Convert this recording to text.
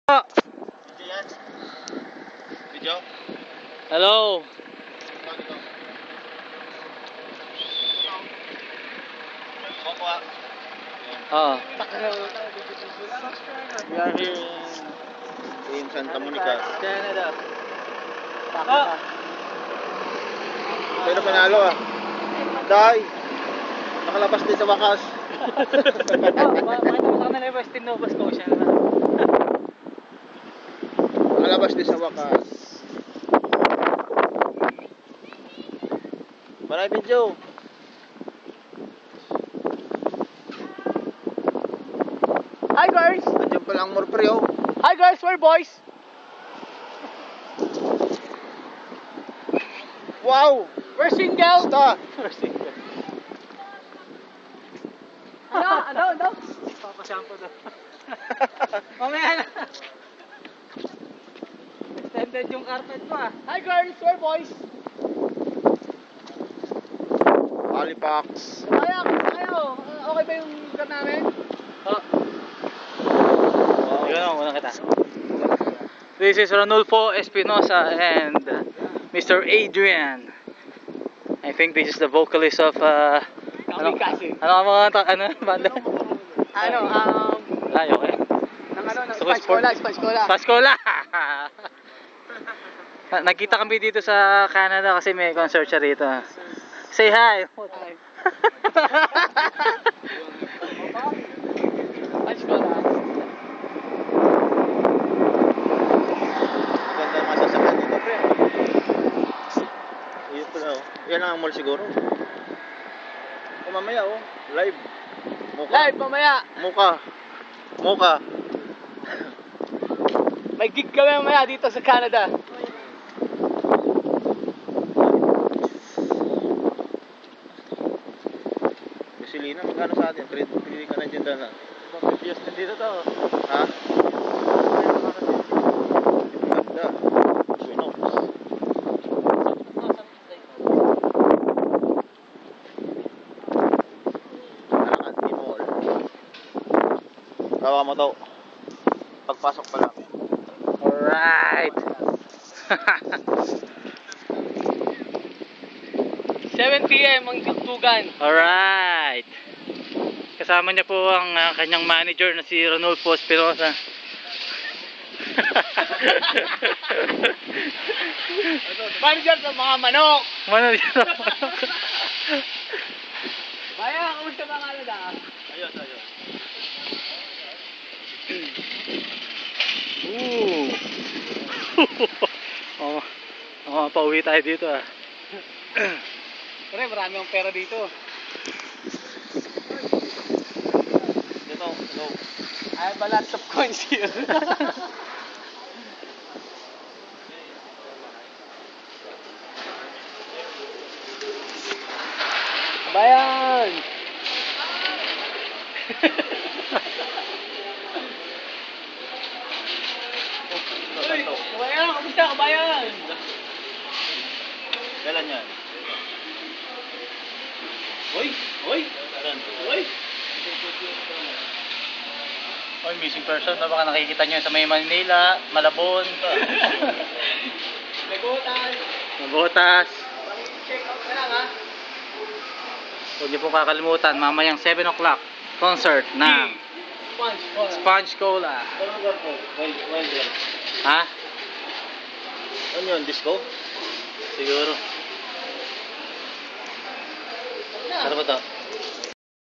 Video? Hello. Oh. We are here in Santa Monica. Canada. Pero panalo ah. Dahil nakalabas din sa wakas. Bakit mo sa kanila yung West Nova Scotia na? Nakalabas din sa wakas. Maray video. Hi girls! Andiyan pa lang more pre oh. Hi girls, we're boys! Wow! We're single! Basta! We're single. Ano? Papasampo daw. Mamaya na. Extended yung carpet ko ah. Hi girls, we're boys! Halifax. Kaya okay ba yung cut namin? Oh. Wow. Yun, unang kita. This is Ranulfo Espinosa and Mr. Adrian. I think this is the vocalist of ano banda? Ay, okay. Sponge Cola. Pascola. Nagkita kami dito sa Canada kasi may concert siya rito. Say hi. Sponge Cola. Ganda ang masasakyan dito pre. Yun pala oh. Yan ang mall siguro. O mamaya oh. Live. Live mamaya. Muka. May gig kami mamaya dito sa Canada. Gasolina, magkano sa atin? Pili ka na dyan na. Yes, nandito to. Ha? Ganda. Sunox. Caracanti Mall. Tawa mo to. Pagpasok pa lang. Alright. 7 PM ang tugtugan. Alright. Kasama niya po ang kanyang manager na si Ranulfo Espinosa. Manager sa mga manok. Manager. Baya, kamusta ba Canada? Ayos. Pauwi tayo dito ah. Pre, marami akong pera dito. Dito, go. I have a lots of coins here. Bayan! Uy, kabayan! Kamusta kabayan? Kailan yan? Uy! Kailan? Oy, missing person na baka nakikita nyo sa may Manila, Malabon, Nagutan! Nabotas. Check out na lang ha. Huwag niyo po kakalimutan, mamayang 7 o'clock, concert ng Sponge Cola. Sponge Cola. Anong lugar po? Well. Ha? Ano yun? Disco? Siguro. Ano ba to?